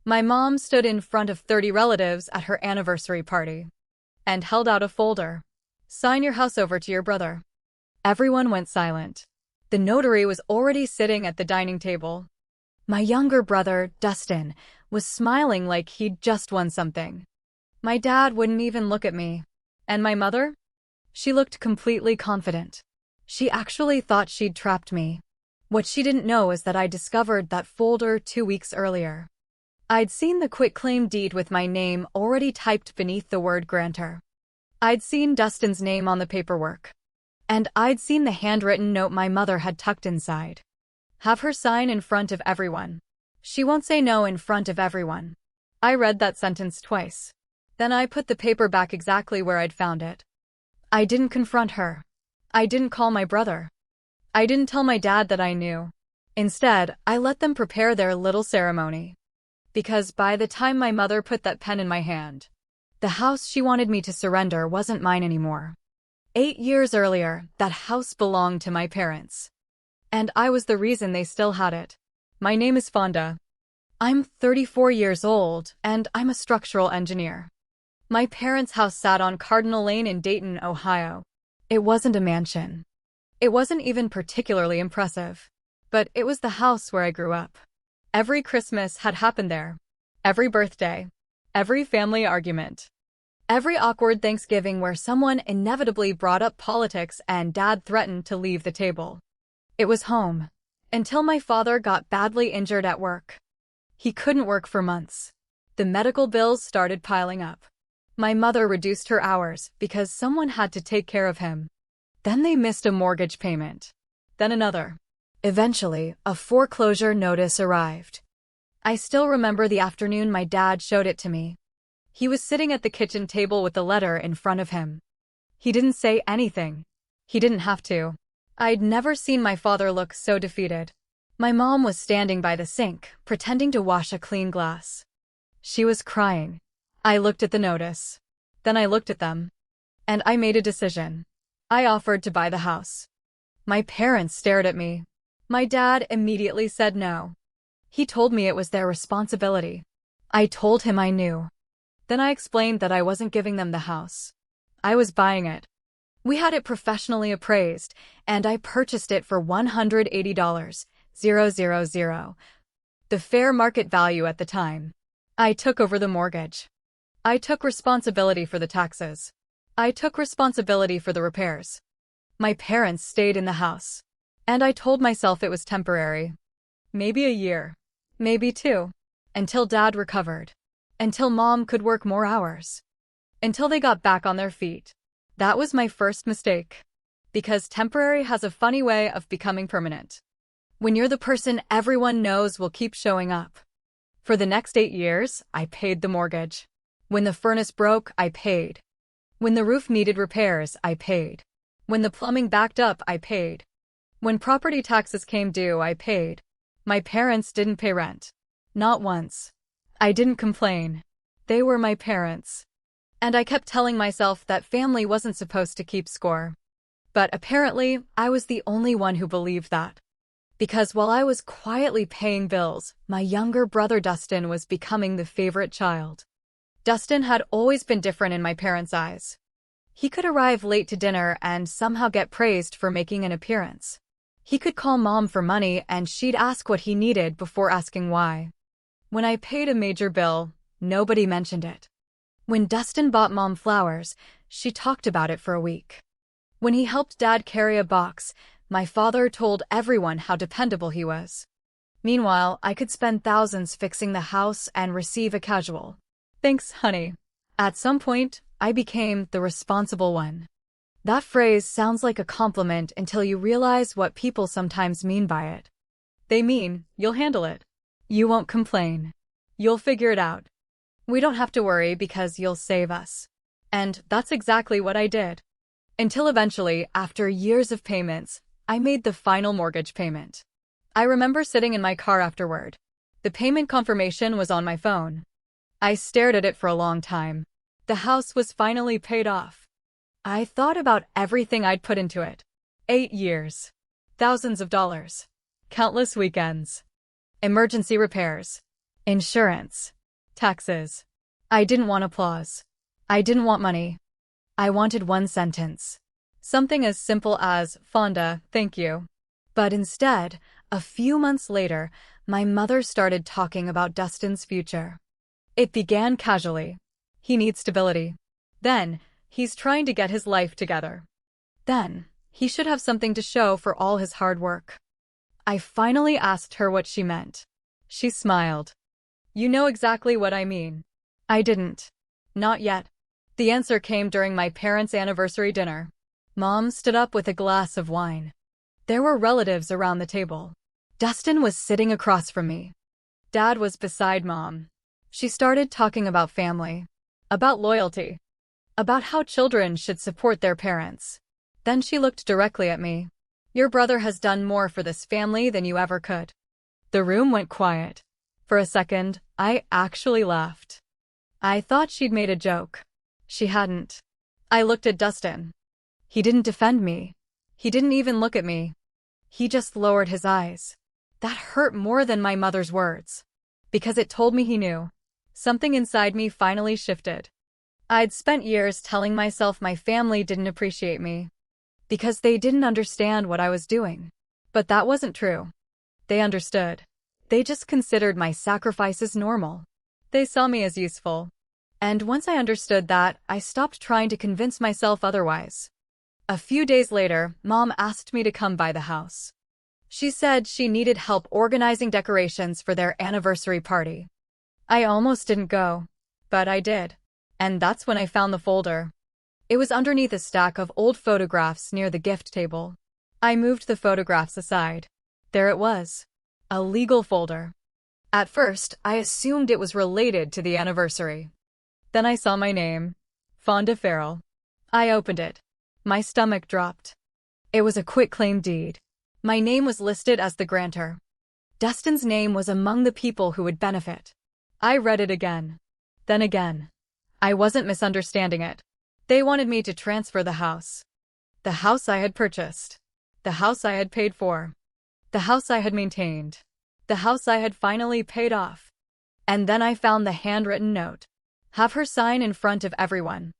My mom stood in front of 30 relatives at her anniversary party and held out a folder. Sign your house over to your brother. Everyone went silent. The notary was already sitting at the dining table. My younger brother, Dustin, was smiling like he'd just won something. My dad wouldn't even look at me. And my mother? She looked completely confident. She actually thought she'd trapped me. What she didn't know is that I discovered that folder 2 weeks earlier. I'd seen the quitclaim deed with my name already typed beneath the word grantor. I'd seen Dustin's name on the paperwork. And I'd seen the handwritten note my mother had tucked inside. Have her sign in front of everyone. She won't say no in front of everyone. I read that sentence twice. Then I put the paper back exactly where I'd found it. I didn't confront her. I didn't call my brother. I didn't tell my dad that I knew. Instead, I let them prepare their little ceremony. Because by the time my mother put that pen in my hand, the house she wanted me to surrender wasn't mine anymore. 8 years earlier, that house belonged to my parents. And I was the reason they still had it. My name is Fonda. I'm 34 years old, and I'm a structural engineer. My parents' house sat on Cardinal Lane in Dayton, Ohio. It wasn't a mansion. It wasn't even particularly impressive. But it was the house where I grew up. Every Christmas had happened there. Every birthday. Every family argument. Every awkward Thanksgiving where someone inevitably brought up politics and Dad threatened to leave the table. It was home. Until my father got badly injured at work. He couldn't work for months. The medical bills started piling up. My mother reduced her hours because someone had to take care of him. Then they missed a mortgage payment. Then another. Eventually, a foreclosure notice arrived. I still remember the afternoon my dad showed it to me. He was sitting at the kitchen table with the letter in front of him. He didn't say anything. He didn't have to. I'd never seen my father look so defeated. My mom was standing by the sink, pretending to wash a clean glass. She was crying. I looked at the notice. Then I looked at them. And I made a decision. I offered to buy the house. My parents stared at me. My dad immediately said no. He told me it was their responsibility. I told him I knew. Then I explained that I wasn't giving them the house. I was buying it. We had it professionally appraised, and I purchased it for $180,000, the fair market value at the time. I took over the mortgage. I took responsibility for the taxes. I took responsibility for the repairs. My parents stayed in the house. And I told myself it was temporary. Maybe a year. Maybe 2. Until Dad recovered. Until Mom could work more hours. Until they got back on their feet. That was my first mistake. Because temporary has a funny way of becoming permanent. When you're the person everyone knows will keep showing up. For the next 8 years, I paid the mortgage. When the furnace broke, I paid. When the roof needed repairs, I paid. When the plumbing backed up, I paid. When property taxes came due, I paid. My parents didn't pay rent. Not once. I didn't complain. They were my parents. And I kept telling myself that family wasn't supposed to keep score. But apparently, I was the only one who believed that. Because while I was quietly paying bills, my younger brother Dustin was becoming the favorite child. Dustin had always been different in my parents' eyes. He could arrive late to dinner and somehow get praised for making an appearance. He could call Mom for money and she'd ask what he needed before asking why. When I paid a major bill, nobody mentioned it. When Dustin bought Mom flowers, she talked about it for a week. When he helped Dad carry a box, my father told everyone how dependable he was. Meanwhile, I could spend thousands fixing the house and receive a casual, "Thanks, honey." At some point, I became the responsible one. That phrase sounds like a compliment until you realize what people sometimes mean by it. They mean, you'll handle it. You won't complain. You'll figure it out. We don't have to worry because you'll save us. And that's exactly what I did. Until eventually, after years of payments, I made the final mortgage payment. I remember sitting in my car afterward. The payment confirmation was on my phone. I stared at it for a long time. The house was finally paid off. I thought about everything I'd put into it. 8 years. Thousands of dollars. Countless weekends. Emergency repairs. insurance, taxes. I didn't want applause. I didn't want money. I wanted one sentence. Something as simple as, "Fonda, thank you." But instead, a few months later, my mother started talking about Dustin's future. It began casually. He needs stability. Then, he's trying to get his life together. Then, he should have something to show for all his hard work. I finally asked her what she meant. She smiled. "You know exactly what I mean." I didn't. Not yet. The answer came during my parents' anniversary dinner. Mom stood up with a glass of wine. There were relatives around the table. Dustin was sitting across from me. Dad was beside Mom. She started talking about family, about loyalty, about how children should support their parents. Then she looked directly at me. "Your brother has done more for this family than you ever could." The room went quiet. For a second, I actually laughed. I thought she'd made a joke. She hadn't. I looked at Dustin. He didn't defend me. He didn't even look at me. He just lowered his eyes. That hurt more than my mother's words, because it told me he knew. Something inside me finally shifted. I'd spent years telling myself my family didn't appreciate me, because they didn't understand what I was doing. But that wasn't true. They understood. They just considered my sacrifices normal. They saw me as useful. And once I understood that, I stopped trying to convince myself otherwise. A few days later, Mom asked me to come by the house. She said she needed help organizing decorations for their anniversary party. I almost didn't go, but I did. And that's when I found the folder. It was underneath a stack of old photographs near the gift table. I moved the photographs aside. There it was. A legal folder. At first, I assumed it was related to the anniversary. Then I saw my name, Fonda Farrell. I opened it. My stomach dropped. It was a quitclaim deed. My name was listed as the grantor. Dustin's name was among the people who would benefit. I read it again. Then again. I wasn't misunderstanding it. They wanted me to transfer the house. The house I had purchased. The house I had paid for. The house I had maintained. The house I had finally paid off. And then I found the handwritten note. Have her sign in front of everyone.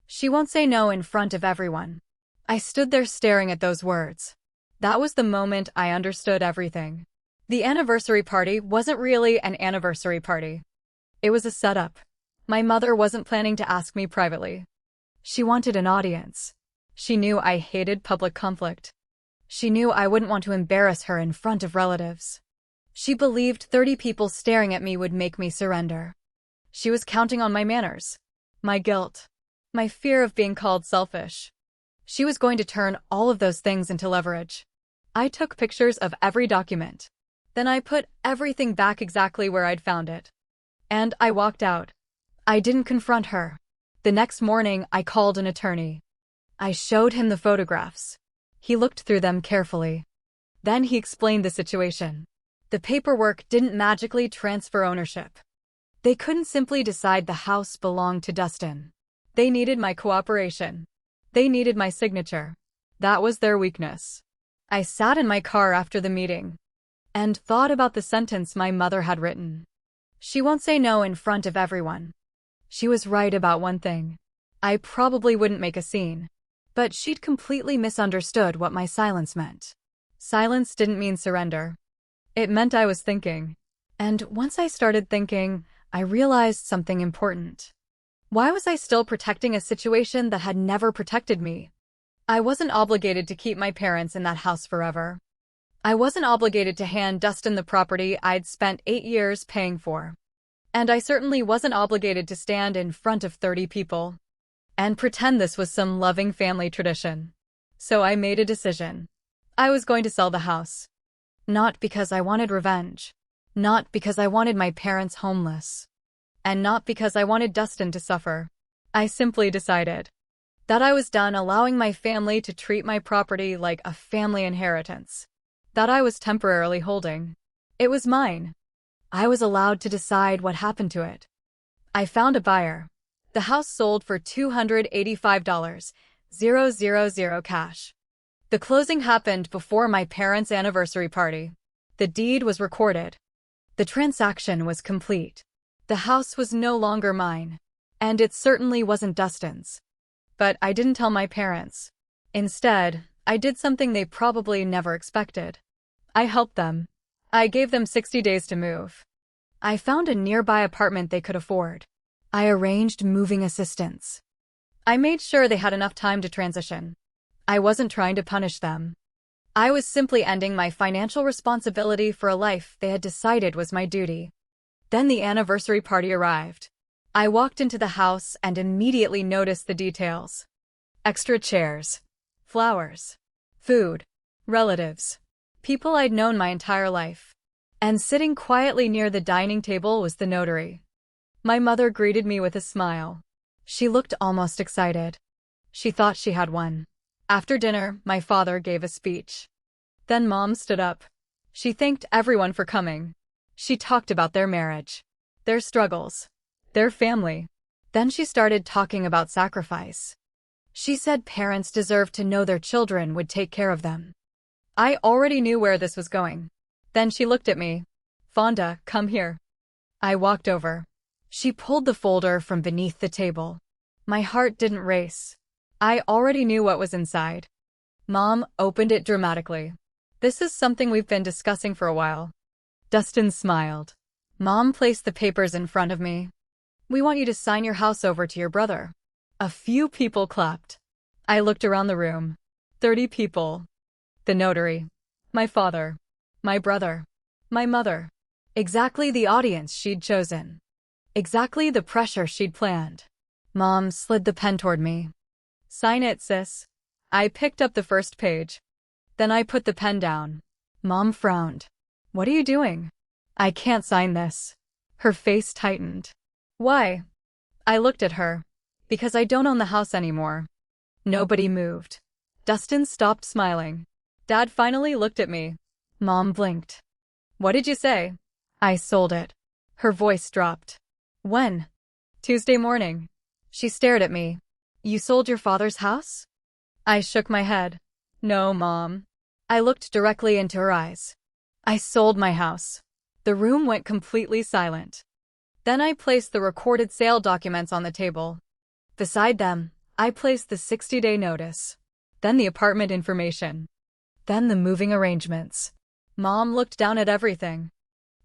She won't say no in front of everyone. I stood there staring at those words. That was the moment I understood everything. The anniversary party wasn't really an anniversary party. It was a setup. My mother wasn't planning to ask me privately. She wanted an audience. She knew I hated public conflict. She knew I wouldn't want to embarrass her in front of relatives. She believed 30 people staring at me would make me surrender. She was counting on my manners, my guilt, my fear of being called selfish. She was going to turn all of those things into leverage. I took pictures of every document. Then I put everything back exactly where I'd found it. And I walked out. I didn't confront her. The next morning, I called an attorney. I showed him the photographs. He looked through them carefully. Then he explained the situation. The paperwork didn't magically transfer ownership. They couldn't simply decide the house belonged to Dustin. They needed my cooperation. They needed my signature. That was their weakness. I sat in my car after the meeting and thought about the sentence my mother had written. She won't say no in front of everyone. She was right about one thing. I probably wouldn't make a scene, but she'd completely misunderstood what my silence meant. Silence didn't mean surrender. It meant I was thinking. And once I started thinking, I realized something important. Why was I still protecting a situation that had never protected me? I wasn't obligated to keep my parents in that house forever. I wasn't obligated to hand Dustin the property I'd spent 8 years paying for. And I certainly wasn't obligated to stand in front of 30 people and pretend this was some loving family tradition. So I made a decision. I was going to sell the house. Not because I wanted revenge. Not because I wanted my parents homeless. And not because I wanted Dustin to suffer. I simply decided that I was done allowing my family to treat my property like a family inheritance that I was temporarily holding. It was mine. I was allowed to decide what happened to it. I found a buyer. The house sold for $285,000 cash. The closing happened before my parents' anniversary party. The deed was recorded. The transaction was complete. The house was no longer mine. And it certainly wasn't Dustin's. But I didn't tell my parents. Instead, I did something they probably never expected. I helped them. I gave them 60 days to move. I found a nearby apartment they could afford. I arranged moving assistance. I made sure they had enough time to transition. I wasn't trying to punish them. I was simply ending my financial responsibility for a life they had decided was my duty. Then the anniversary party arrived. I walked into the house and immediately noticed the details. Extra chairs, flowers, food, relatives, people I'd known my entire life. And sitting quietly near the dining table was the notary. My mother greeted me with a smile. She looked almost excited. She thought she had won. After dinner, my father gave a speech. Then Mom stood up. She thanked everyone for coming. She talked about their marriage, their struggles, their family. Then she started talking about sacrifice. She said parents deserved to know their children would take care of them. I already knew where this was going. Then she looked at me. "Fonda, come here." I walked over. She pulled the folder from beneath the table. My heart didn't race. I already knew what was inside. Mom opened it dramatically. "This is something we've been discussing for a while." Dustin smiled. Mom placed the papers in front of me. "We want you to sign your house over to your brother." A few people clapped. I looked around the room. 30 people. The notary. My father. My brother. My mother. Exactly the audience she'd chosen. Exactly the pressure she'd planned. Mom slid the pen toward me. "Sign it, sis." I picked up the first page. Then I put the pen down. Mom frowned. "What are you doing?" "I can't sign this." Her face tightened. "Why?" I looked at her. "Because I don't own the house anymore." Nobody moved. Dustin stopped smiling. Dad finally looked at me. Mom blinked. "What did you say?" "I sold it." Her voice dropped. "When?" "Tuesday morning." She stared at me. "You sold your father's house?" I shook my head. "No, Mom." I looked directly into her eyes. "I sold my house." The room went completely silent. Then I placed the recorded sale documents on the table. Beside them, I placed the 60-day notice. Then the apartment information. Then the moving arrangements. Mom looked down at everything.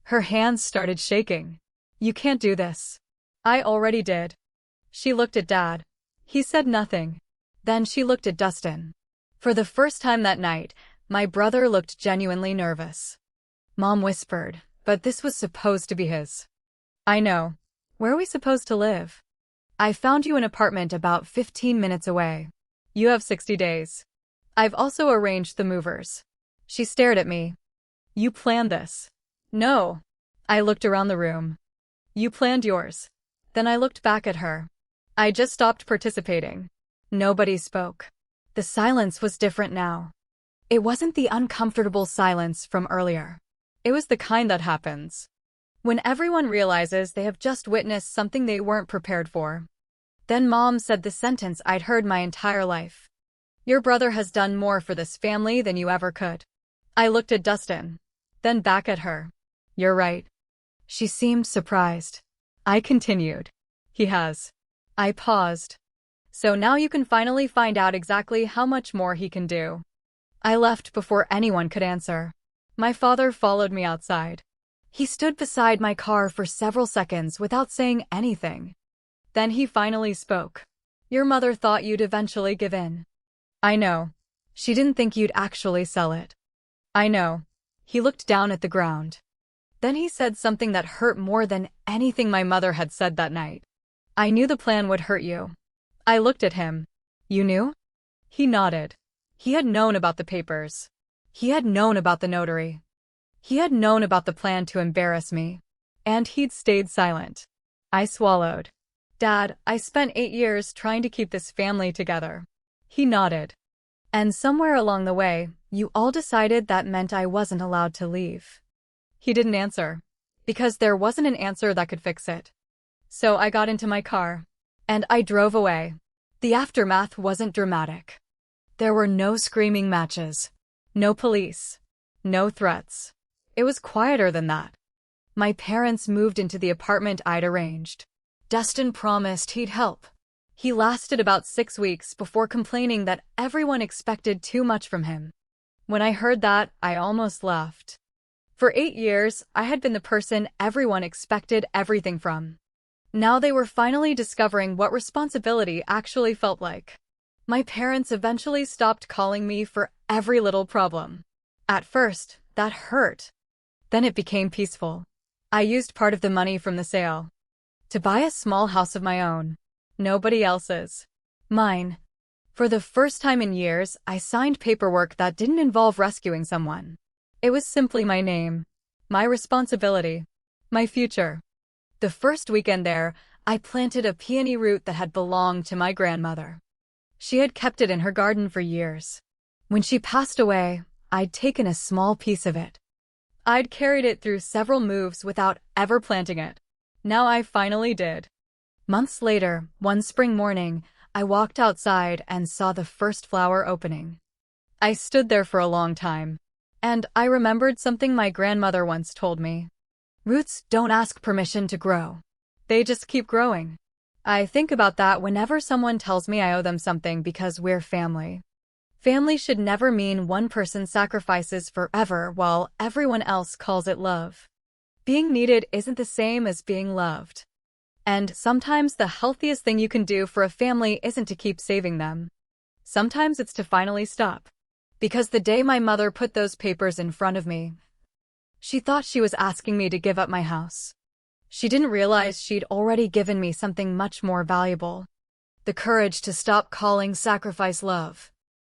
Her hands started shaking. "You can't do this." "I already did." She looked at Dad. He said nothing. Then she looked at Dustin. For the first time that night, my brother looked genuinely nervous. Mom whispered, "But this was supposed to be his." "I know. Where are we supposed to live?" "I found you an apartment about 15 minutes away. You have 60 days. I've also arranged the movers." She stared at me. "You planned this?" "No." I looked around the room. "You planned yours." Then I looked back at her. I just stopped participating. Nobody spoke. The silence was different now. It wasn't the uncomfortable silence from earlier. It was the kind that happens when everyone realizes they have just witnessed something they weren't prepared for. Then Mom said the sentence I'd heard my entire life. "Your brother has done more for this family than you ever could." I looked at Dustin, then back at her. "You're right." She seemed surprised. I continued. "He has." I paused. "So now you can finally find out exactly how much more he can do." I left before anyone could answer. My father followed me outside. He stood beside my car for several seconds without saying anything. Then he finally spoke. "Your mother thought you'd eventually give in." "I know. She didn't think you'd actually sell it." "I know." He looked down at the ground. Then he said something that hurt more than anything my mother had said that night. "I knew the plan would hurt you." I looked at him. "You knew?" He nodded. He had known about the papers. He had known about the notary. He had known about the plan to embarrass me. And he'd stayed silent. I swallowed. "Dad, I spent 8 years trying to keep this family together." He nodded. "And somewhere along the way, you all decided that meant I wasn't allowed to leave." He didn't answer. Because there wasn't an answer that could fix it. So I got into my car. And I drove away. The aftermath wasn't dramatic. There were no screaming matches. No police. No threats. It was quieter than that. My parents moved into the apartment I'd arranged. Dustin promised he'd help. He lasted about 6 weeks before complaining that everyone expected too much from him. When I heard that, I almost left. For 8 years, I had been the person everyone expected everything from. Now they were finally discovering what responsibility actually felt like. My parents eventually stopped calling me for every little problem. At first, that hurt. Then it became peaceful. I used part of the money from the sale to buy a small house of my own. Nobody else's. Mine. For the first time in years, I signed paperwork that didn't involve rescuing someone. It was simply my name, my responsibility, my future. The first weekend there, I planted a peony root that had belonged to my grandmother. She had kept it in her garden for years. When she passed away, I'd taken a small piece of it. I'd carried it through several moves without ever planting it. Now I finally did. Months later, one spring morning, I walked outside and saw the first flower opening. I stood there for a long time, and I remembered something my grandmother once told me. Roots don't ask permission to grow. They just keep growing. I think about that whenever someone tells me I owe them something because we're family. Family should never mean one person sacrifices forever while everyone else calls it love. Being needed isn't the same as being loved. And sometimes the healthiest thing you can do for a family isn't to keep saving them. Sometimes it's to finally stop. Because the day my mother put those papers in front of me, she thought she was asking me to give up my house. She didn't realize she'd already given me something much more valuable. The courage to stop calling sacrifice love.